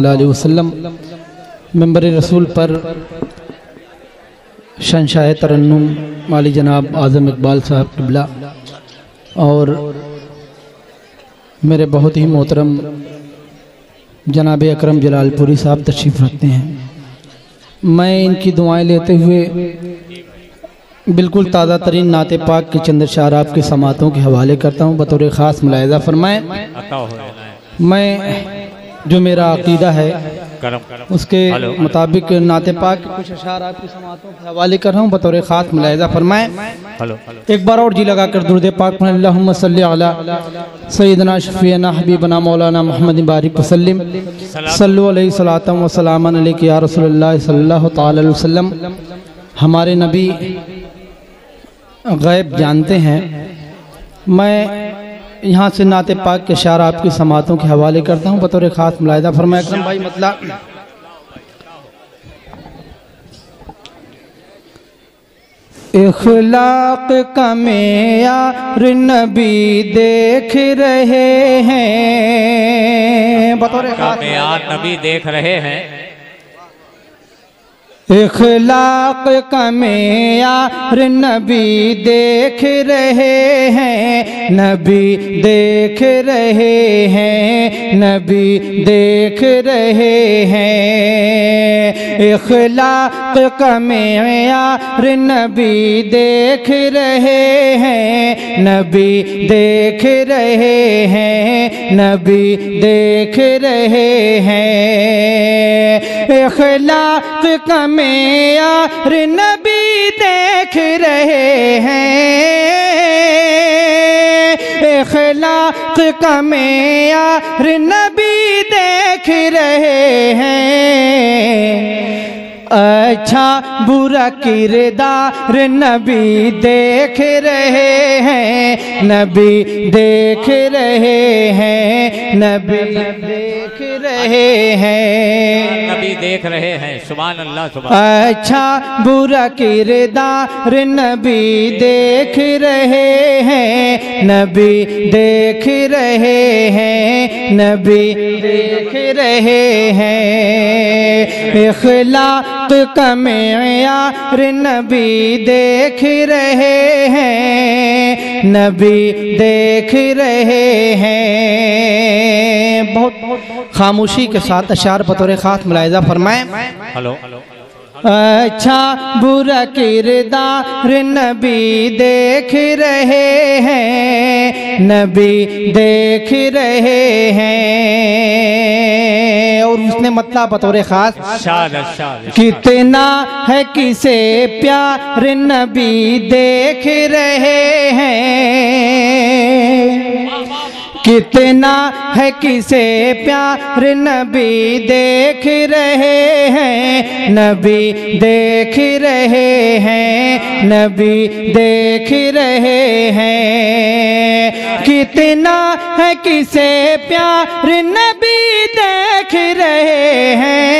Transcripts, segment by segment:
अलैहि वसल्लम मेंबर रसूल पर शहंशाह तरन्नुम माली जनाब आज़म इकबाल साहब क़िबला और मेरे बहुत ही मोहतरम जनाब अकरम जलालपुरी साहब तशरीफ़ रखते हैं। मैं इनकी दुआएं लेते हुए बिल्कुल ताज़ा तरीन नाते पाक के चंद शार आपके समातों के हवाले करता हूँ। बतौर ख़ास मुलाहिज़ा फरमाएं। मैं जो मेरा अक़ीदा है उसके मुताबिक नाते पाक के कुछ अशार आपकी समातों के हवाले कर रहा हूँ। बतौर ख़ास मुलाहिज़ा फरमाएं। एक बार और जी लगा कर दुरूद पाक पढ़ें। अल्लाहुम्मा सल्ली अला सय्यदना शफ़ीअना हबीबना मौलाना मुहम्मद बारिक वसल्लिम सल्लु अलैहि सलातम व सलामन अलैका या रसूलल्लाह सल्लल्लाहु तआला अलैहि वसल्लम। हमारे नबी गैब जानते हैं। मैं यहाँ से नाते पाक के शार आपकी समातों के हवाले करता हूँ। बतौर ख़ास मुलाहिज़ा फरमाया अकरम भाई मतलब इख़लाक़ का मेयार नबी देख रहे हैं। बतौर ख़ास मेयार नबी देख रहे हैं। इख़लाक़ का मेयार नबी देख रहे हैं, नबी देख रहे हैं, नबी देख रहे हैं। इख़लाक़ का मेयार नबी देख रहे हैं, नबी देख रहे हैं, नबी देख रहे हैं। इख़लाक़ का मेयार नबी देख रहे हैं। इख़लाक़ का मेयार नबी देख रहे हैं। अच्छा बुरा किरदार नबी देख रहे हैं, नबी देख रहे हैं, नबी देख रहे हैं, नबी देख रहे हैं। सुभान अल्लाह सुभान। अच्छा बुरा किरदार नबी देख रहे हैं, नबी देख रहे हैं, नबी देख रहे हैं। इख़लाक़ का मेयार नबी देख रहे हैं, नबी देख रहे हैं। बहुत खामोशी के साथ अशार बतौर ख़ास मुलाहिज़ा फरमाएं। हेलो। अच्छा बुरा किरदार नबी देख रहे हैं, नबी देख रहे हैं। और उसने मतलब बतौर ख़ास कितना है किसे प्यार नबी देख रहे हैं, कितना है किसे प्यार नबी देख रहे हैं, नबी देख रहे हैं, नबी देख रहे हैं। कितना है किसे प्यार नबी देख रहे हैं,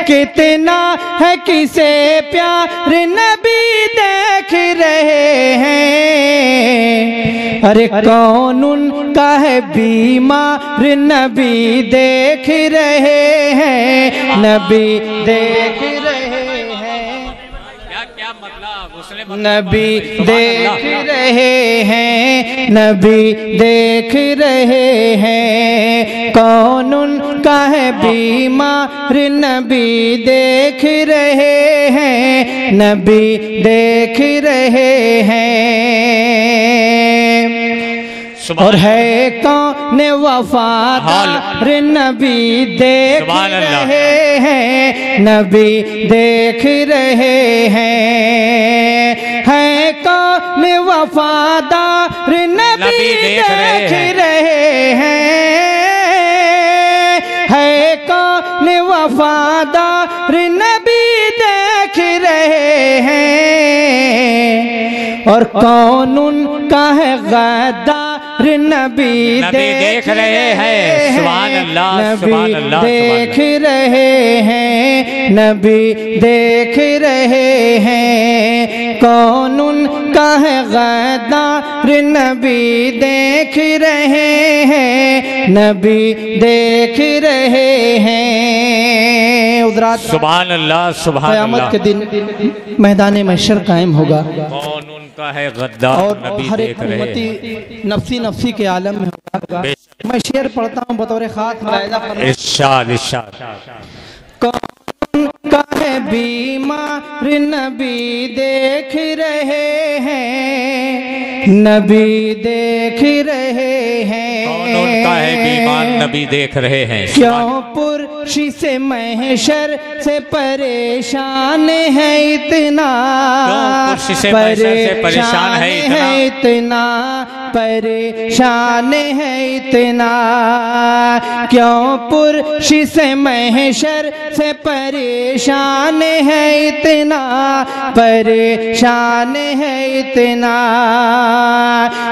कितना है किसे प्यार नबी देख रहे हैं। अरे कौन उनका है बीमार नबी देख रहे हैं, नबी देख रहे हैं। क्या मतलब उसने नबी देख रहे हैं, नबी देख रहे हैं। कौन उनका है बीमार नबी देख रहे हैं, नबी देख रहे हैं। और है कौन वफादार नबी देख रहे हैं, नबी देख रहे हैं। है कौन वफादार नबी देख रहे हैं, है कौन वफादार नबी देख रहे हैं। और कौन उनका है गद्दार नबी देख रहे हैं। सुभान अल्लाह, सुभान अल्लाह, देख रहे हैं, नबी देख रहे हैं। कौन उनका है गद्दार, नबी देख रहे हैं, नबी देख रहे हैं। उधर सुभान अल्लाह, सुभान अल्लाह। क़यामत के दिन मैदान महशर कायम होगा, कौन उनका है गद्दार, और नबी हर देख एक रहे उम्मती हैं। नफसी नफसी के आलम में होगा। मैं शेर पढ़ता हूँ बतौर खास मुलाहिज़ा फरमाएं। इरशाद, इरशाद। कौन का है बीमार, नबी देख रहे हैं, नबी देख रहे हैं। कौन उनका है बीमार, नबी देख रहे हैं। क्यों पुरशी से महशर से परेशान है इतना, पुरशी से महशर से परेशान है इतना, परेशान है इतना। क्यों पुरशी से महशर से परेशान है इतना, परेशान है इतना।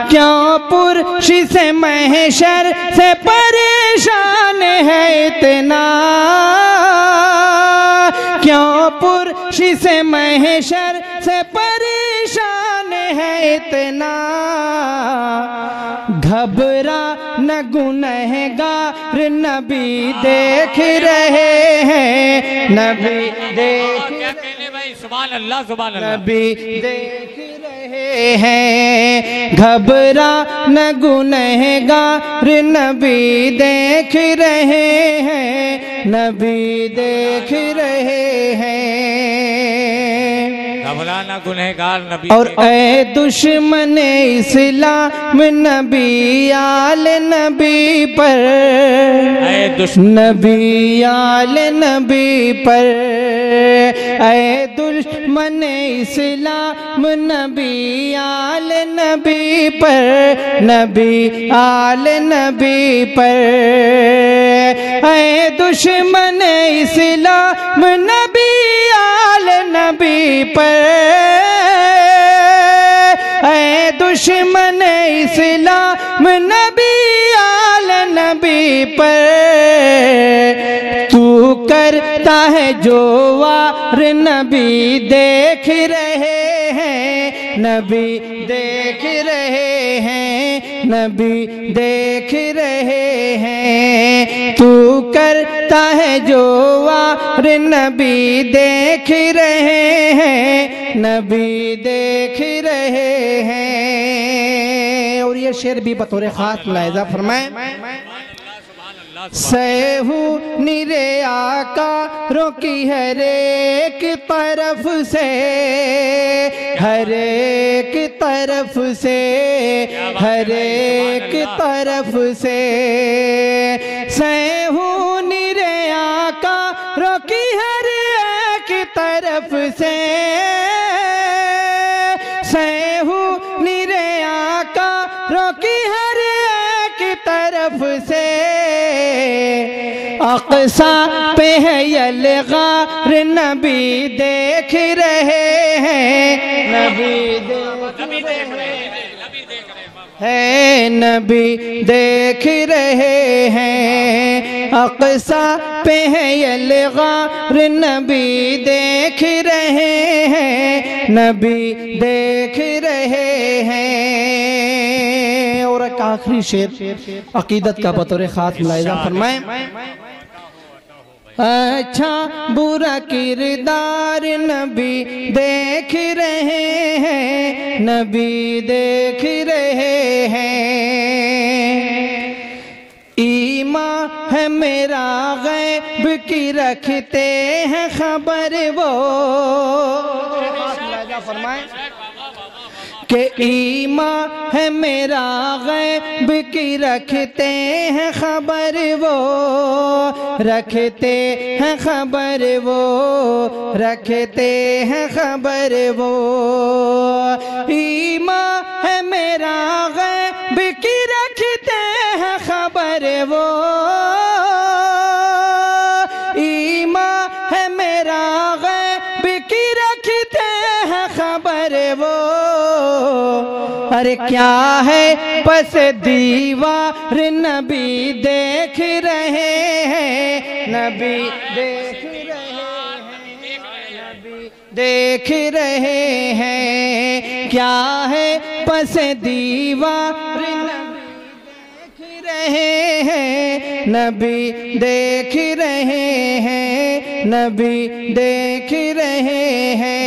क्यों पुरशी से महशर से परेशान है इतना, क्यों पुरशी से महशर से परेशान है इतना। घबरा न गुनहगार, नबी देख रहे हैं, नबी देख भाई। सुभान अल्लाह, सुभान अल्लाह। नबी देख रहे हैं। घबरा न गुनहगार, नबी देख रहे हैं, नबी देख रहे हैं। घबराना गुनहगार, नबी। और ऐ दुश्मन इस्लाम, नबी आल नबी पर, नबी आल नबी पर। ऐ दुश्मन इस्लाम, नबी आल नबी पर, नबी आल नबी पर। ऐ दुश्मन इस्लाम, नबी आल नबी पर। ऐ दुश्मन इस्लाम, नबी आल नबी पर। तू करता है जो वार, नबी देख रहे हैं, नबी देख रहे हैं, नबी देख रहे हैं। तू करता है जो वार, नबी देख रहे हैं, नबी देख रहे हैं। और ये शेर भी बतौर खास मुलाहिज़ा फरमाएं। सहू निरे आकारों की हर एक तरफ से, हर एक तरफ से, हर एक तरफ से। सहू निरे आकारों की हर एक तरफ से, सहू निरे आकारों की हर एक तरफ से। अक़सा पे है यलगार, नबी देख रहे हैं, नबी देख रहे हैं, नबी देख रहे हैं। अक़सा पे है यलगार, नबी देख रहे हैं, नबी देख रहे हैं। और एक आखिरी शेर अकीदत का बतौर खास मुलाहिज़ा फरमाएं। अच्छा बुरा किरदार, नबी देख रहे हैं, नबी देख रहे हैं। ईमान है मेरा गैब की रखते हैं खबर वो, फरमाएं कि ईमान है मेरा गैब की रखते हैं खबर वो, रखते हैं खबर वो, रखते हैं खबर वो। ईमान है मेरा गैब की रखते हैं खबर वो, ईमान है मेरा गैब की रखते हैं खबर वो। अरे क्या है पस दीवार नबी देख रहे हैं, नबी देख रहे हैं, नबी देख रहे हैं। क्या है पस दीवार नबी देख रहे हैं, नबी देख रहे हैं, नबी देख रहे हैं।